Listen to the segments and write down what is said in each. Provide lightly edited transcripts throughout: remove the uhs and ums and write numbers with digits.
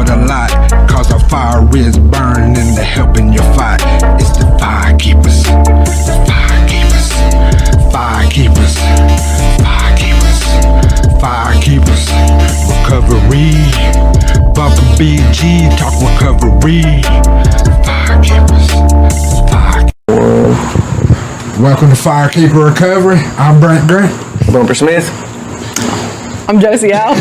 for it a lot, cause our fire is burning and they're helping you fight. It's the fire keepers, the fire keepers, fire keepers, fire keepers, fire keepers. Recovery, Bunker BG, talk recovery. Fire keepers, fire keepers. Welcome to Firekeeper Recovery. I'm Brant Grant. Bumper Smith. I'm Josie Owle.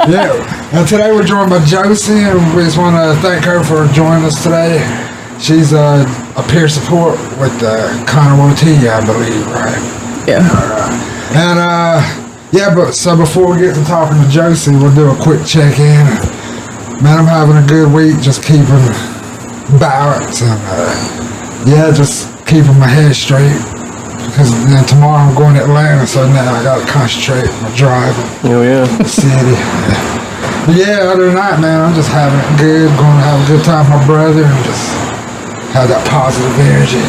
Yeah, and today we're joined by Josie, and we just want to thank her for joining us today. She's a peer support with Connor Wotilla, I believe, right? Yeah. And so before we get to talking to Josie, we'll do a quick check-in. Man, I'm having a good week, just keeping balance and just keeping my head straight. Because then tomorrow I'm going to Atlanta, so now I got to concentrate on my driving. Oh, yeah. The city. But yeah, other than that, man, I'm just having it good, going to have a good time with my brother, and just have that positive energy,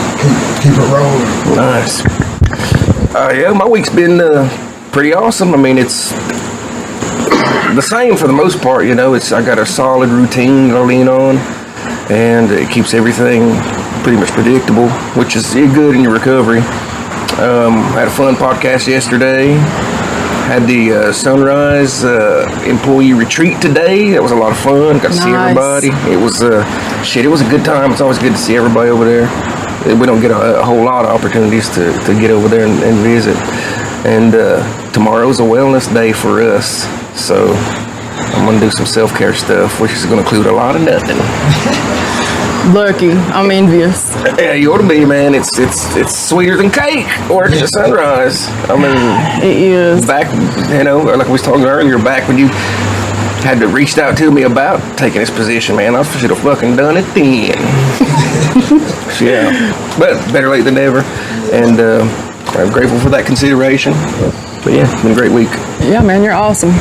keep it rolling. Nice. My week's been pretty awesome. I mean, it's the same for the most part, you know. I got a solid routine that I lean on, and it keeps everything pretty much predictable, which is good in your recovery. Had a fun podcast yesterday. Had the Sunrise employee retreat today. That was a lot of fun. Got to see everybody. It was it was a good time. It's always good to see everybody over there. We don't get a whole lot of opportunities to get over there and visit. And tomorrow's a wellness day for us, so I'm gonna do some self-care stuff, which is gonna include a lot of nothing. Lucky. I'm envious. Yeah, you ought to be, man. It's sweeter than cake working at Sunrise. I mean, it is. Back, like we was talking earlier, back when you had to reach out to me about taking this position, man, I should have fucking done it then. Yeah, but better late than never. And I'm grateful for that consideration. But yeah, it's been a great week. Yeah, man, you're awesome.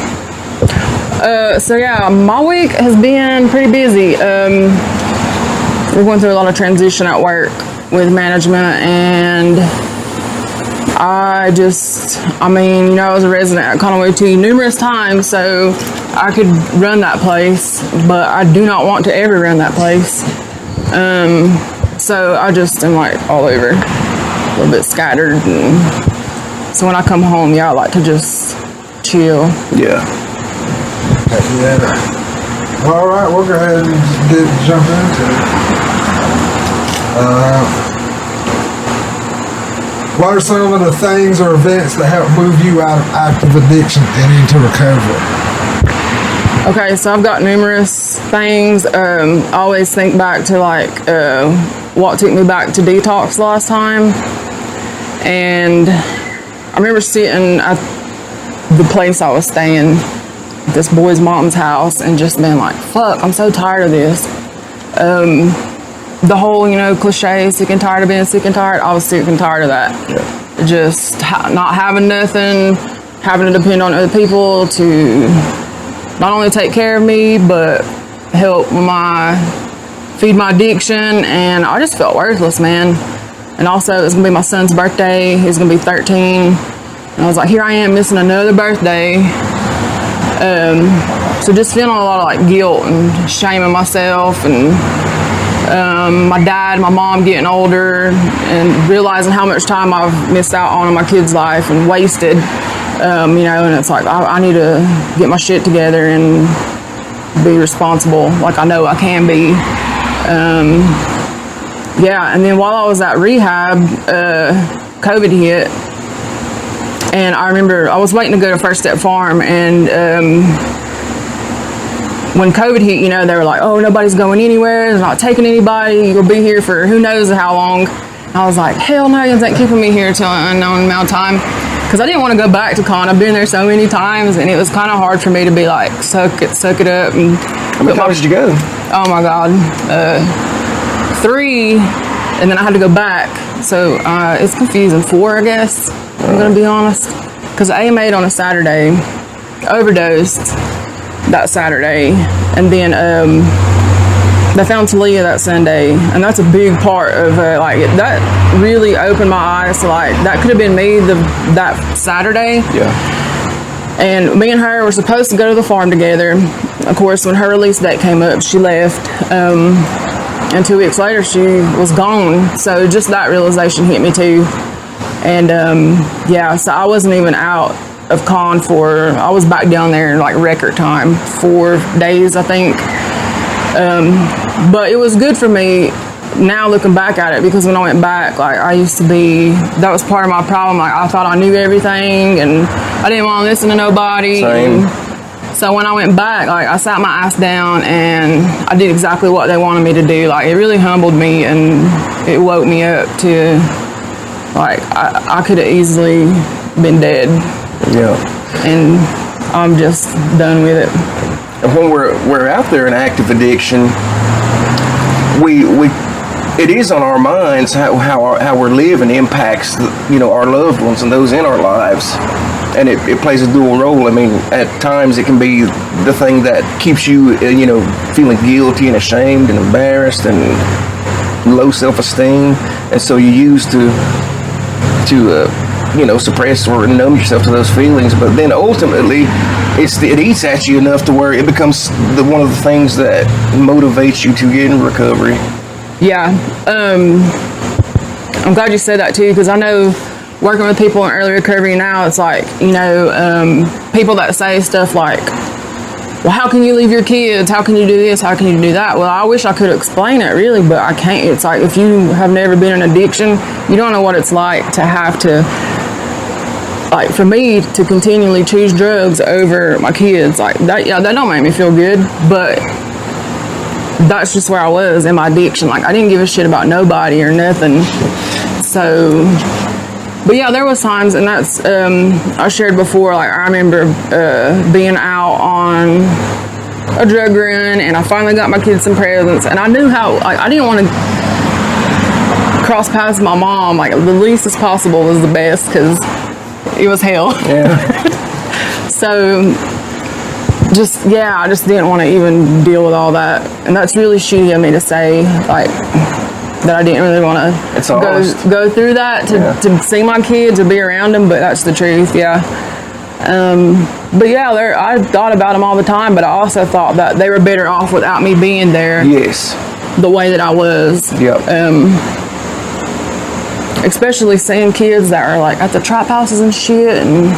My week has been pretty busy. We're going through a lot of transition at work with management, and I was a resident at Conoway numerous times, so I could run that place, but I do not want to ever run that place. So I just am like all over, a little bit scattered, and so when I come home, I like to just chill. Yeah. All right, we'll go ahead and jump into it. What are some of the things or events that help move you out of active addiction and into recovery? Okay, so I've got numerous things. I always think back to what took me back to detox last time. And I remember sitting at the place I was staying, this boy's mom's house, and just being like, fuck, I'm so tired of this. The whole, cliche, sick and tired of being sick and tired, I was sick and tired of that. Yeah. Just not having nothing, having to depend on other people to not only take care of me, but help feed my addiction, and I just felt worthless, man. And also, it was gonna be my son's birthday. He's gonna be 13. And I was like, here I am missing another birthday. So just feeling a lot of guilt and shaming myself, and my dad, my mom getting older, and realizing how much time I've missed out on in my kid's life and wasted, and it's like, I need to get my shit together and be responsible like I know I can be. And then while I was at rehab, COVID hit, and I remember I was waiting to go to First Step Farm, and when COVID hit, they were like, oh, nobody's going anywhere, they're not taking anybody, you'll be here for who knows how long. And I was like, hell no, you ain't keeping me here till an unknown amount of time, because I didn't want to go back to Con. I've been there so many times, and it was kind of hard for me to be like, suck it up. And how many times did you go? Oh my God, 3, and then I had to go back, so it's confusing. 4, I guess. I'm gonna be honest, because I AMA'd on a Saturday, overdosed that Saturday, and then they found Talia that Sunday, and that's a big part of that really. really opened my eyes to, like, that could have been me that Saturday. Yeah. And me and her were supposed to go to the farm together. Of course, when her release date came up, she left. And 2 weeks later, she was gone. So just that realization hit me too. And so I wasn't even out of con I was back down there in like record time, 4 days, I think. But it was good for me now looking back at it, because when I went back, like that was part of my problem. Like I thought I knew everything and I didn't want to listen to nobody. Same. So when I went back, like I sat my ass down and I did exactly what they wanted me to do. Like it really humbled me and it woke me up to, like, I could have easily been dead. Yeah. And I'm just done with it. And when we're out there in active addiction, it is on our minds how we're living impacts, our loved ones and those in our lives. And it plays a dual role. I mean, at times it can be the thing that keeps you, feeling guilty and ashamed and embarrassed and low self-esteem. And so you use to suppress or numb yourself to those feelings. But then ultimately, it eats at you enough to where it becomes one of the things that motivates you to get in recovery. Yeah. I'm glad you said that too, because I know working with people in early recovery now, it's like, people that say stuff like, well, how can you leave your kids? How can you do this? How can you do that? Well, I wish I could explain it really, but I can't. It's like, if you have never been in addiction, you don't know what it's like to have to, like, for me to continually choose drugs over my kids. Like that, that don't make me feel good, but that's just where I was in my addiction. Like I didn't give a shit about nobody or nothing. So, but yeah, there was times, and that's, I shared before, like I remember being out on a drug run, and I finally got my kids some presents, and I knew how, like, I didn't want to cross paths with my mom. Like the least as possible was the best, because it was hell. Yeah. So, I just didn't want to even deal with all that, and that's really shitty of me to say, like, that I didn't really want to go through that to see my kids, to be around them, but that's the truth. Yeah. But yeah, I thought about them all the time, but I also thought that they were better off without me being there. Yes. The way that I was. Yep. Especially seeing kids that are like at the trap houses and shit, and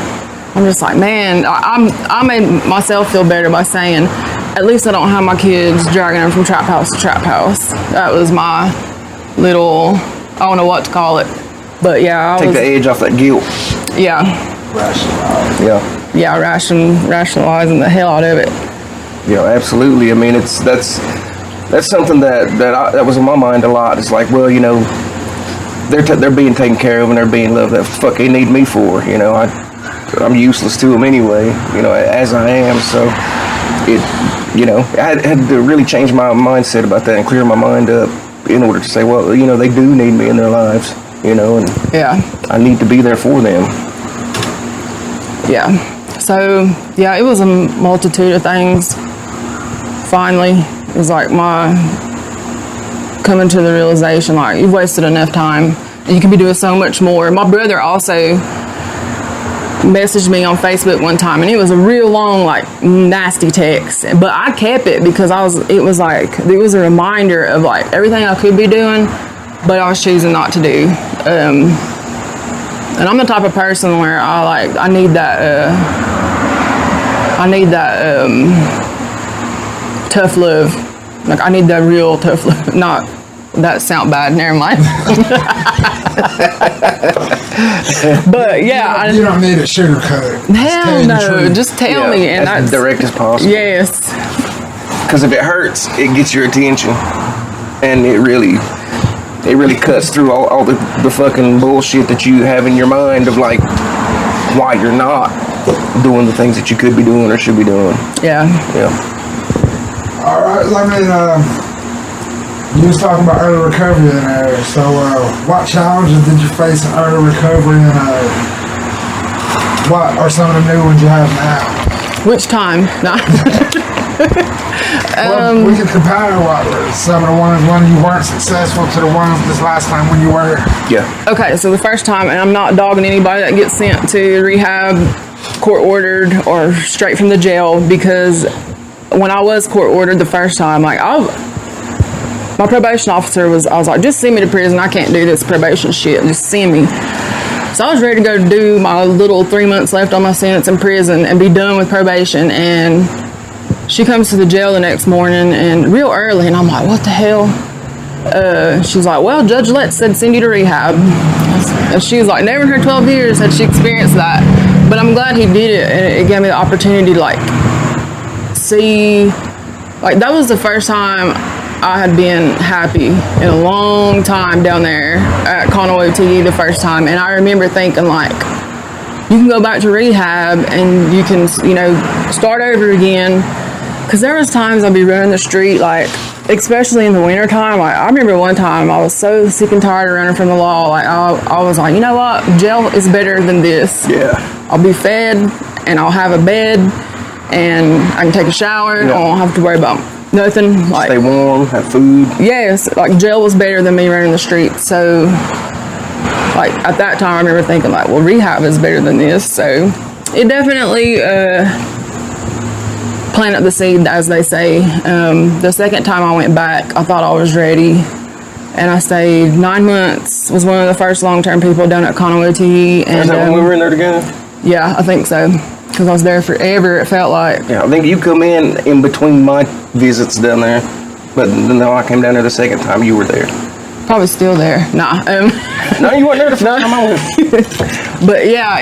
I'm just like, man, I made myself feel better by saying, at least I don't have my kids dragging them from trap house to trap house. That was my little, I don't know what to call it, but yeah. Take the edge off that guilt. Yeah. Rationalize. Yeah. Yeah, rationalizing the hell out of it. Yeah, absolutely. I mean, that's something that was in my mind a lot. It's like, well, they're being taken care of and they're being loved. That fuck they need me for, I'm useless to them anyway, as I am. So I had to really change my mindset about that and clear my mind up in order to say, well, they do need me in their lives, and I need to be there for them. Yeah. So, yeah, it was a multitude of things. Finally, it was like my coming to the realization, like, you've wasted enough time. You could be doing so much more. My brother also messaged me on Facebook one time, and it was a real long, like, nasty text, but I kept it because it was a reminder of, like, everything I could be doing, but I was choosing not to do. And I'm the type of person where I need that tough love. Like, I need that real tough love. Not that sound bad, never mind. But yeah, you don't need a sugarcoat. Hell no, just tell me, and that's as direct as possible. Yes, because if it hurts, it gets your attention, and it really cuts through all the fucking bullshit that you have in your mind of, like, why you're not doing the things that you could be doing or should be doing. Yeah. All right, you was talking about early recovery in there. So, what challenges did you face in early recovery, and what are some of the new ones you have now? Which time? No. Well, we can compare some of the ones when you weren't successful to the ones this last time when you were. Yeah. Okay, so the first time, and I'm not dogging anybody that gets sent to rehab court ordered or straight from the jail, because when I was court ordered the first time, like my probation officer I was like, just send me to prison. I can't do this probation shit. Just send me. So I was ready to go do my little 3 months left on my sentence in prison and be done with probation. And she comes to the jail the next morning and real early, and I'm like, what the hell? She's like, well, Judge Letts said send you to rehab. And she was like, never in her 12 years had she experienced that. But I'm glad he did it, and it gave me the opportunity to like see, like that was the first time I had been happy in a long time down there at Conway TD the first time. And I remember thinking like, you can go back to rehab and you can, you know, start over again. Cause there was times I'd be running the street, like, especially in the winter time. Like I remember one time I was so sick and tired of running from the law. Like I was like, you know what? Jail is better than this. Yeah. I'll be fed and I'll have a bed and I can take a shower. Yeah. I won't have to worry about nothing. Like, stay warm, have food. yes, like jail was better than me running the street. So like at that time I remember thinking like, well, rehab is better than this. So it definitely planted the seed, as they say. The second time I went back, I thought I was ready, and I stayed 9 months. Was one of the first long-term people down at Conway TD. And Is that when we were in there together? yeah, I think so, because I was there forever, it felt like. Yeah, I think you come in between my visits down there, but then I came down there the second time. You were there. Probably still there. Nah. No, you weren't there the first time I went. But yeah,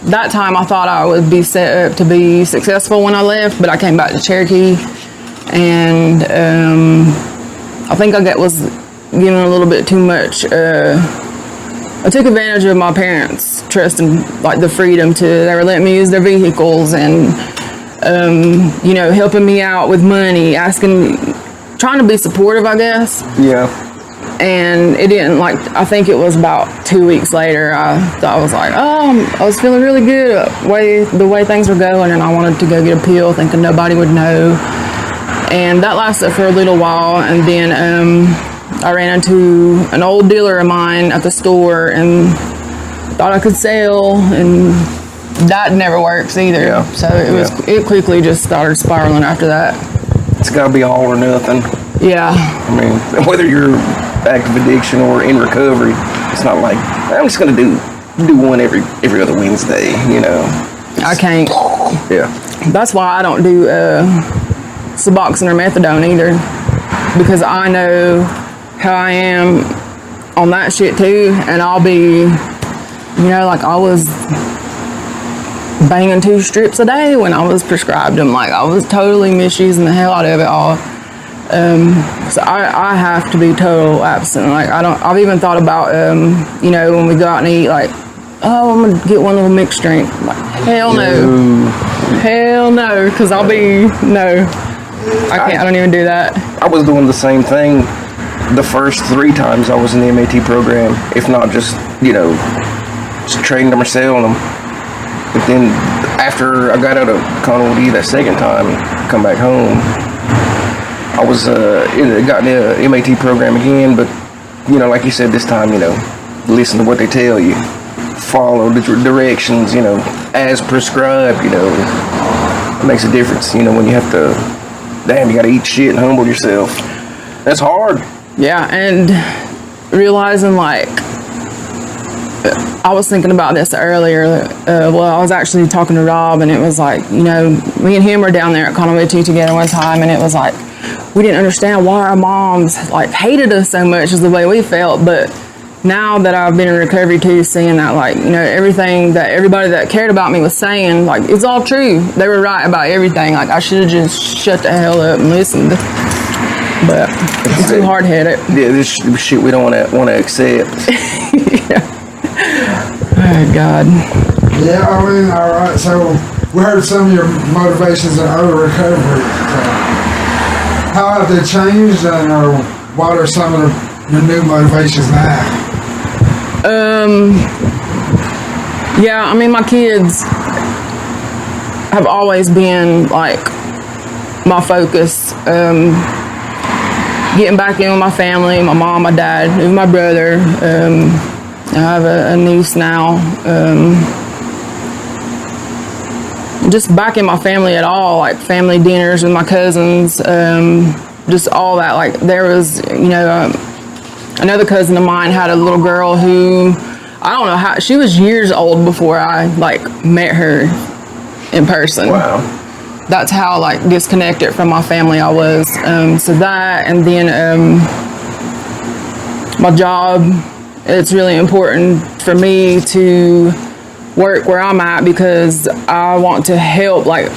that time I thought I would be set up to be successful when I left, but I came back to Cherokee, and I think I was given a little bit too much. I took advantage of my parents' trust and like the freedom they were letting me use their vehicles and you know, helping me out with money, trying to be supportive, I guess. Yeah. And it didn't, like, I think it was about 2 weeks later, I was like, oh, I was feeling really good the way things were going, and I wanted to go get a pill thinking nobody would know. And that lasted for a little while, and then I ran into an old dealer of mine at the store and thought I could sell, and that never works either. Yeah. So it quickly just started spiraling after that. It's got to be all or nothing. Yeah. I mean, whether you're active addiction or in recovery, it's not like I'm just gonna do one every other Wednesday, you know. I can't. Yeah. That's why I don't do Suboxone or methadone either, because I know how I am on that shit too, and I'll be, you know, like I was banging 2 strips a day when I was prescribed them. Like I was totally misusing the hell out of it all. So I have to be total absent. Like I've even thought about, you know, when we go out and eat, like, oh, I'm gonna get one little mixed drink. Like, hell no. Hell no, because I don't even do that. I was doing the same thing the first 3 times I was in the MAT program, if not just, you know, just trading them or selling them. But then after I got out of Conway that second time, come back home, I was got in the MAT program again, but, you know, like you said, this time, you know, listen to what they tell you, follow the directions, you know, as prescribed. You know, it makes a difference, you know, when you have to, damn, you gotta eat shit and humble yourself. That's hard. Yeah, and realizing, like, I was thinking about this earlier. Well, I was actually talking to Rob, and it was like, you know, me and him were down there at Conway TD together one time, and it was like, we didn't understand why our moms, like, hated us so much as the way we felt. But now that I've been in recovery too, seeing that, like, you know, everything that everybody that cared about me was saying, like, it's all true. They were right about everything. Like, I should have just shut the hell up and listened. But it's too hard-headed. Yeah, this shit we don't want to accept. Yeah. Oh, God. Yeah, I mean, all right. So we heard some of your motivations in early recovery. How have they changed, and what are some of your new motivations now? Yeah, I mean, my kids have always been, like, my focus. Getting back in with my family, my mom, my dad, even my brother. I have a niece now. just back in my family at all, like family dinners with my cousins, just all that. Like there was, another cousin of mine had a little girl who, I don't know how, she was years old before I like met her in person. Wow. That's how like disconnected from my family I was. So that, and then my job, it's really important for me to work where I'm at because I want to help, like,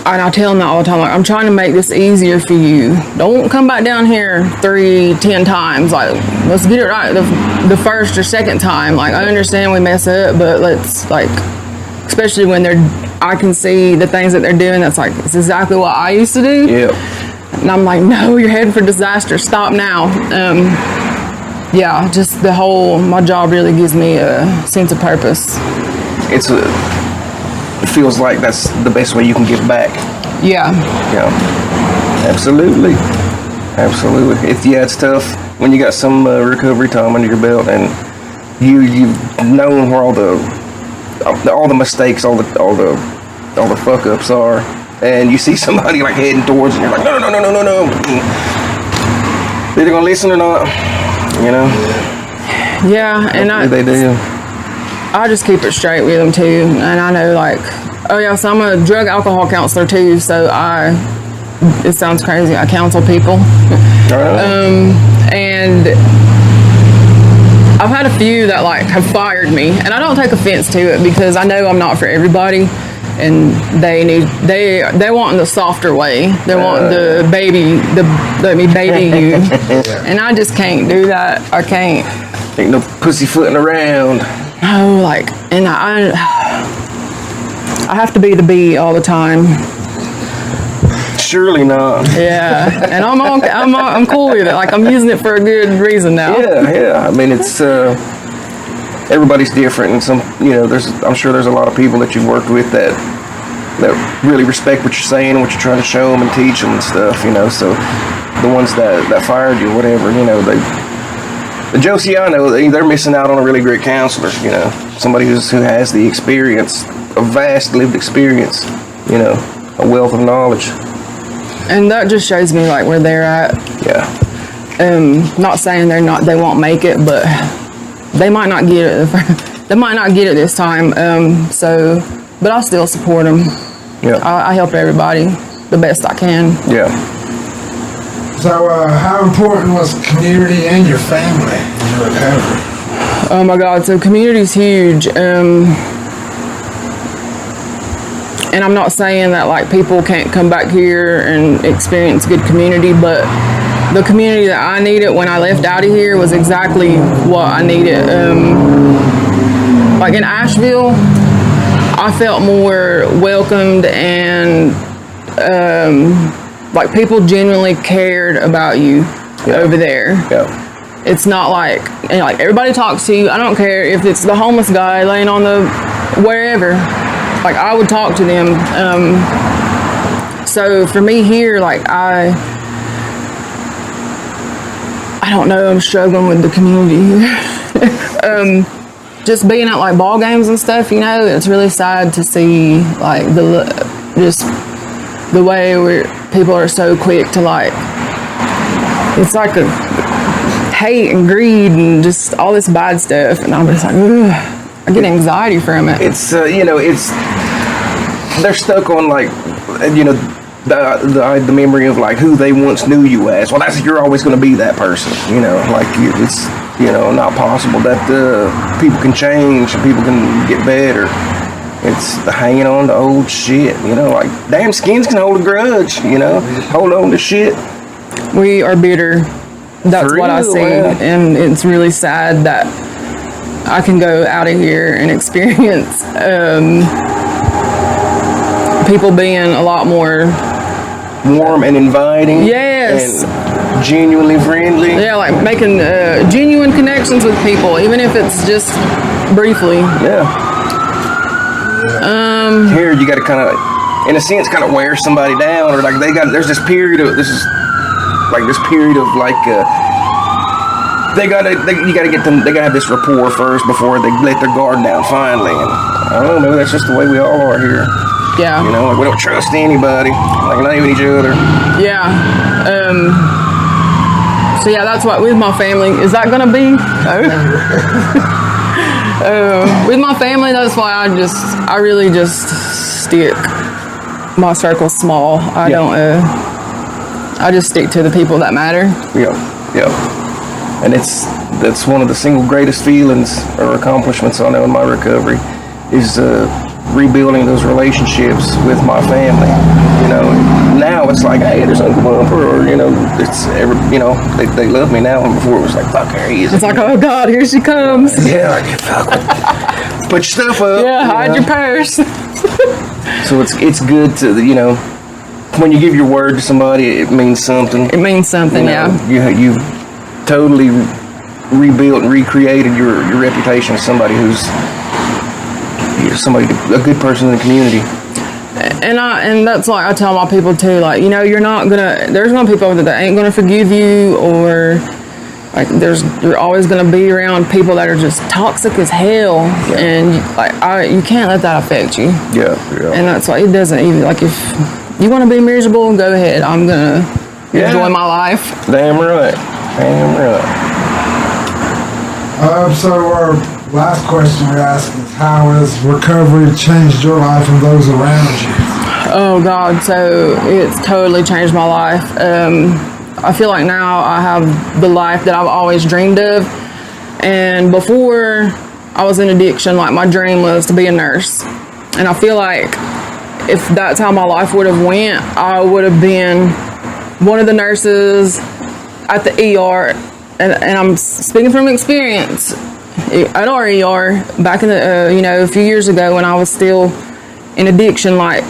and I tell them that all the time, like, I'm trying to make this easier for you. Don't come back down here 10 times. Like, let's get it right the first or second time. Like, I understand we mess up, but let's, like, especially when I can see the things that they're doing, that's like, it's exactly what I used to do. Yeah. And I'm like, no, you're heading for disaster. Stop now. Yeah, just my job really gives me a sense of purpose. It feels like that's the best way you can give back. Yeah. Yeah. Absolutely. It's tough when you got some recovery time under your belt and you've known where all the mistakes, all the fuck ups are, and you see somebody like heading towards, and you're like, no. They're gonna listen or not, Yeah, and they do. I just keep it straight with them too, and I know like, oh yeah, so I'm a drug alcohol counselor too, so it sounds crazy, I counsel people. And I've had a few that like have fired me, and I don't take offense to it because I know I'm not for everybody, and they want the softer way. They want the let me baby you, and I just can't do that. I can't. Ain't no pussyfooting around. No, like, and I have to be the bee all the time. Surely not. Yeah, and I'm cool with it. Like, I'm using it for a good reason now. Yeah. I mean, it's everybody's different, and some, I'm sure there's a lot of people that you've worked with that really respect what you're saying and what you're trying to show them and teach them and stuff. So the ones that fired you, whatever, the Josie I know, they're missing out on a really great counselor. Somebody who has the experience, a vast lived experience, a wealth of knowledge. And that just shows me like where they're at. Yeah. Not saying they won't make it, but they might not get it. They might not get it this time. But I still support them. Yeah. I help everybody the best I can. Yeah. So, how important was community and your family in your recovery? Oh my God! So community's huge. And I'm not saying that like people can't come back here and experience good community, but the community that I needed when I left out of here was exactly what I needed. Like in Asheville, I felt more welcomed and like people genuinely cared about you over there. Yeah. It's not like everybody talks to you. I don't care if it's the homeless guy laying on the wherever. Like I would talk to them. So for me here, like I don't know, I'm struggling with the community here. Just being at like ball games and stuff, it's really sad to see like the way where people are so quick to like, it's like a hate and greed and just all this bad stuff, and I'm just like, ugh. I get anxiety from it. It's they're stuck on like the memory of like who they once knew you as. Well, you're always going to be that person. Like it's not possible that people can change and people can get better. It's the hanging on to old shit. Like damn skins can hold a grudge. Hold on to shit. We are bitter. That's what I see, and it's really sad that I can go out of here and experience people being a lot more warm and inviting. Yes. And genuinely friendly. Yeah, like making genuine connections with people, even if it's just briefly. Yeah. Here you got to kind of, in a sense, kind of wear somebody down, or like there's this period of you gotta get them. They gotta have this rapport first before they let their guard down finally. And I don't know, maybe that's just the way we all are here. Yeah. You know, like we don't trust anybody, like not even each other. Yeah. So yeah, that's what with my family. Is that gonna be? With my family, that's why I really just stick my circle small. I don't. I just stick to the people that matter. Yeah. And that's one of the single greatest feelings or accomplishments I know in my recovery is rebuilding those relationships with my family. You know, now it's like, hey, there's Uncle Bumper, or you know, it's they love me now. And before it was like, fuck, there he is. It's like, oh God, here she comes. Yeah, like, fuck. Put your stuff up. Yeah, hide your purse. So it's good to, you know, when you give your word to somebody, it means something. It means something, you know, you totally rebuilt and recreated your reputation as somebody who's a good person in the community. And that's like I tell my people too, like, you know, there's gonna be people that ain't gonna forgive you, or like you're always gonna be around people that are just toxic as hell, and like you can't let that affect you. Yeah. And that's why it doesn't even, like, if you want to be miserable, go ahead. I'm gonna enjoy my life. Damn right. So our last question we ask is, how has recovery changed your life and those around you? Oh God, so it's totally changed my life. I feel like now I have the life that I've always dreamed of. And before I was in addiction, like, my dream was to be a nurse. And I feel like if that's how my life would have went, I would have been one of the nurses at the ER. And I'm speaking from experience. At our ER, back in the, a few years ago when I was still in addiction, like,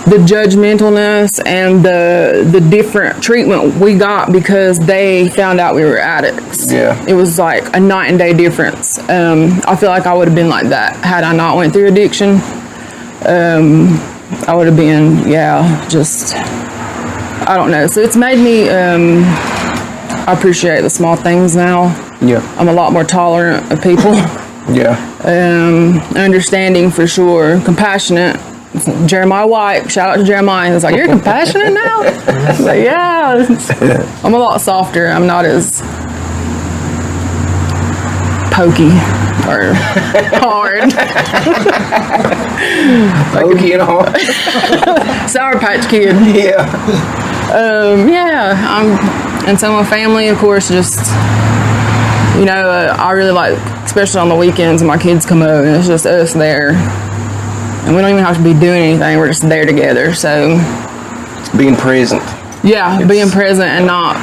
the judgmentalness and the different treatment we got because they found out we were addicts. Yeah. It was like a night and day difference. I feel like I would have been like that had I not went through addiction. I would have been, I don't know. So it's made me, I appreciate the small things now. Yeah. I'm a lot more tolerant of people. Yeah. Understanding for sure. Compassionate. Jeremiah White, shout out to Jeremiah. He's like, you're compassionate now? I was like, yeah. I'm a lot softer. I'm not as pokey or hard. Pokey and hard. Sour Patch Kid. Yeah. And so my family, of course, just, I really like, especially on the weekends when my kids come over, and it's just us there. And we don't even have to be doing anything. We're just there together. So being present. Yeah, being present and not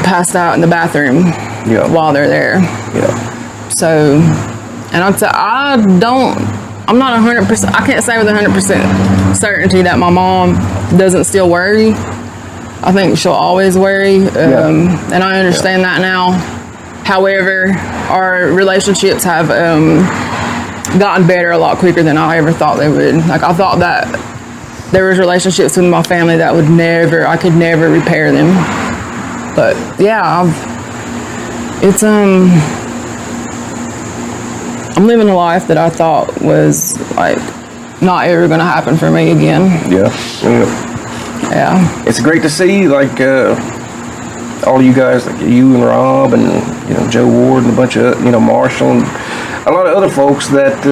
passed out in the bathroom while they're there. Yeah. So, and I'd say I'm not 100%, I can't say with 100% certainty that my mom doesn't still worry. I think she'll always worry. And I understand that now. However, our relationships have gotten better a lot quicker than I ever thought they would. Like, I thought that there was relationships with my family that I could never repair them. But yeah, I'm living a life that I thought was like not ever gonna happen for me again. Yeah. It's great to see, like, all of you guys, like you and Rob and Joe Ward and a bunch of Marshall and a lot of other folks that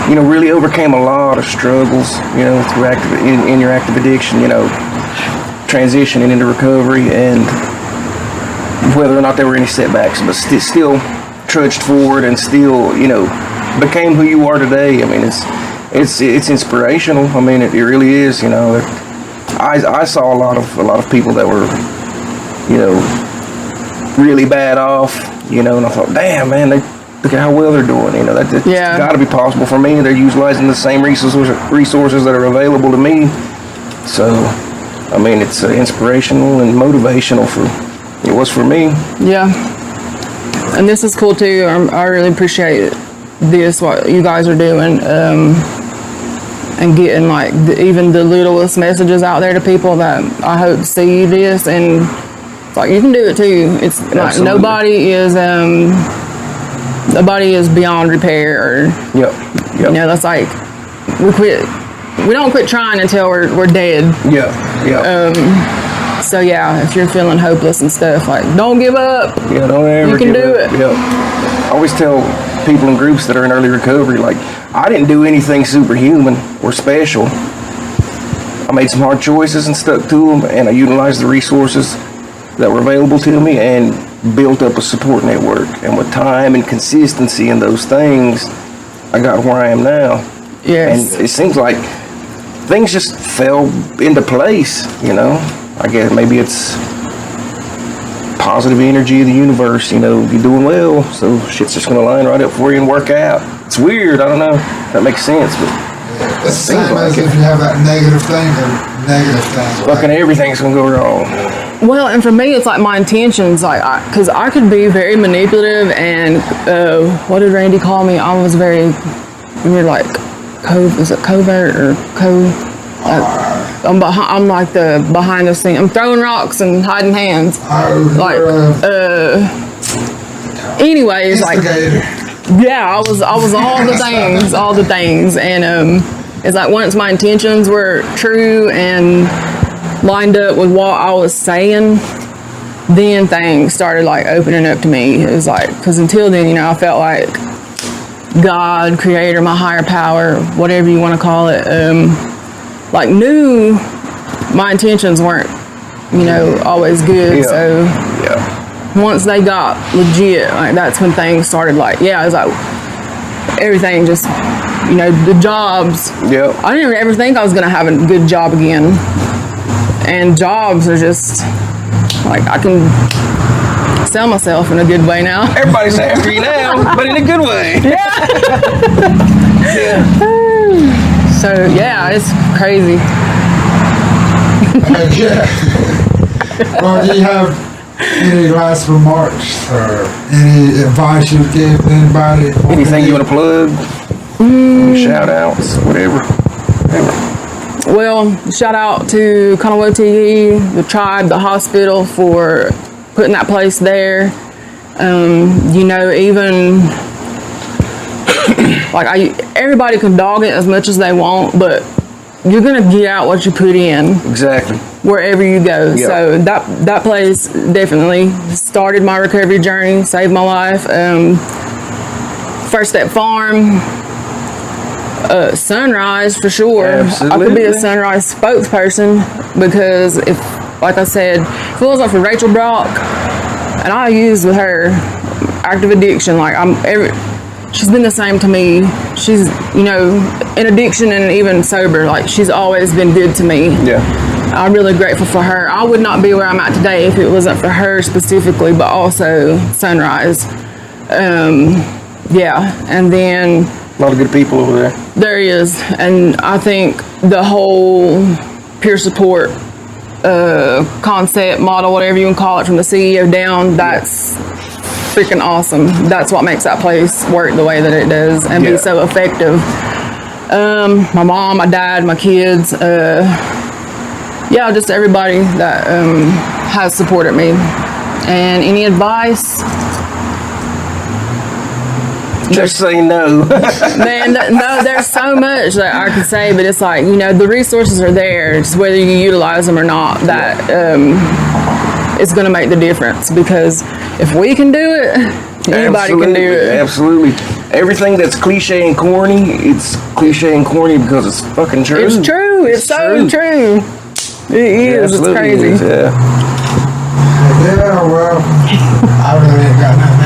really overcame a lot of struggles through in your active addiction, transitioning into recovery, and whether or not there were any setbacks, but still trudged forward and still became who you are today. I mean, it's inspirational. I mean, it really is. I saw a lot of people that were really bad off, and I thought, damn, man, look at how well they're doing. That's got to be possible for me. They're utilizing the same resources that are available to me. So, I mean, it's inspirational and motivational it was for me. Yeah. And this is cool too. I really appreciate what you guys are doing, and getting even the littlest messages out there to people that I hope see this and Like, you can do it too. It's like nobody is beyond repair. Or, Yep. you know, that's like we don't quit trying until we're dead. Yeah. So yeah, if you're feeling hopeless and stuff, like, don't give up. Yeah, don't ever You can give do up. it. Yep. I always tell people in groups that are in early recovery, like, I didn't do anything superhuman or special. I made some hard choices and stuck to them, and I utilized the resources that were available to me and built up a support network. And with time and consistency in those things, I got where I am now. Yes. And it seems like things just fell into place, you know. I guess maybe it's positive energy of the universe, you know. You're doing well, so shit's just gonna line right up for you and work out. It's weird, I don't know if that makes sense, but It's the same like as it. if you have that negative thing. fucking everything's gonna go wrong. Well, and for me, it's like my intentions, like, because I could be very manipulative, and what did Randy call me? I was very, we're like, is it covert or I'm like the behind the scene. I'm throwing rocks and hiding hands. Like, anyways, like, yeah, I was all the things, and it's like once my intentions were true and lined up with what I was saying, then things started like opening up to me. It was like, because until then, you know, I felt like God, creator, my higher power, whatever you want to call it, like, knew my intentions weren't, you know, always good. Yeah. So once they got legit, like, that's when things started, like, yeah, it's like everything just, you know, the jobs. Yeah. I didn't ever think I was gonna have a good job again. And jobs are just like, I can sell myself in a good way now. Everybody's after you now, but in a good way. Yeah. So yeah, it's crazy. Yeah. Well, do you have any last remarks or any advice you'd give to anybody? Anything you want to plug? Any shout outs, whatever. Well, shout out to Kanawha, the tribe, the hospital for putting that place there. You know, even like, everybody can dog it as much as they want, but you're gonna get out what you put in. Exactly. Wherever you go. Yeah. So that place definitely started my recovery journey, saved my life. First Step Farm, Sunrise for sure. Absolutely. I could be a Sunrise spokesperson, because if, like I said, if it wasn't for Rachel Brock, and I used with her active addiction, like, she's been the same to me. She's, you know, in addiction and even sober, like, she's always been good to me. Yeah. I'm really grateful for her. I would not be where I'm at today if it wasn't for her specifically, but also Sunrise. Yeah, and then A lot of good people over there. there is, and I think the whole peer support concept, model, whatever you want to call it, from the CEO down, that's freaking awesome. That's what makes that place work the way that it does and be so effective. My mom, my dad, my kids, yeah, just everybody that has supported me. And any advice? Just say no. Man, no, there's so much that I could say, but it's like, you know, the resources are there. It's whether you utilize them or not that it's going to make the difference. Because if we can do it, anybody can do it. Absolutely. Everything that's cliche and corny, it's cliche and corny because it's fucking true. It's true. It's so true. It is. It's crazy. Is, yeah. Yeah, well, I really ain't got nothing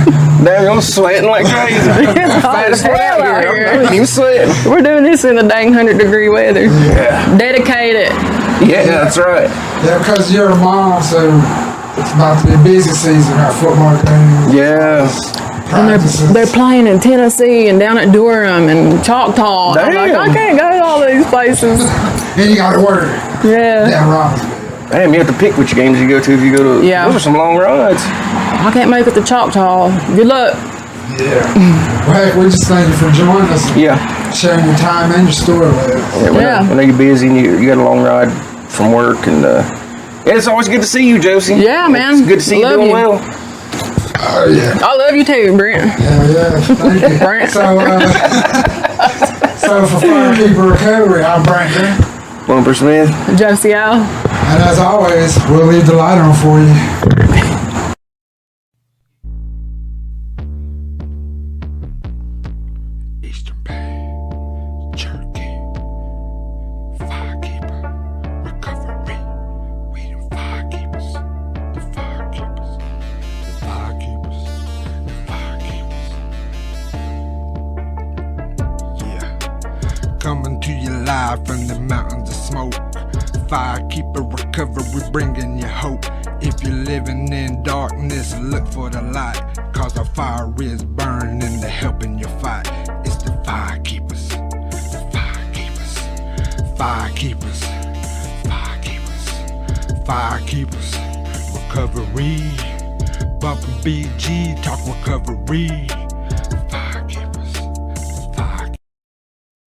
else. Damn, I'm sweating like crazy. It's hot Fat as as fuck hell out I'm here. not even sweating. We're doing this in the dang 100-degree weather. Yeah. Dedicated. Yeah, that's right. Yeah, because you're a mom, so it's about to be a busy season, got football games. Yeah. And Practices. they're playing in Tennessee and down at Durham and Choctaw. And I'm like, Damn. I can't go to all these places. And you got to work. Yeah. Damn right. Damn, you have to pick which games you go to if you go to. Yeah. Those are some long rides. I can't make it to Choctaw. Good luck. Yeah. Well, heck, we just thank you for joining us, Yeah. sharing your time and your story with us. Yeah, Yeah. I know you're busy and you got a long ride from work, and And it's always good to see you, Josie. Yeah, man. It's good to see you Love doing you. well. Oh yeah. I love you too, Brent. Hell yeah. Thank you. Brant. So for Firekeeper Recovery, I'm Brant. Bumper Smith. Josie Owle. And as always, we'll leave the light on for you. Eastern Bay, Cherokee, Firekeeper, Recovery. We them firekeepers, the firekeepers, the firekeepers, the firekeepers. Yeah, coming to you live from the mountains of smoke. Firekeeper Recovery, bringing you hope. If you're living in darkness, look for the light. Cause our fire is burning and they're helping you fight. It's the firekeepers, the firekeepers, firekeepers, firekeepers, firekeepers, recovery. Bumpin' BG, talk recovery.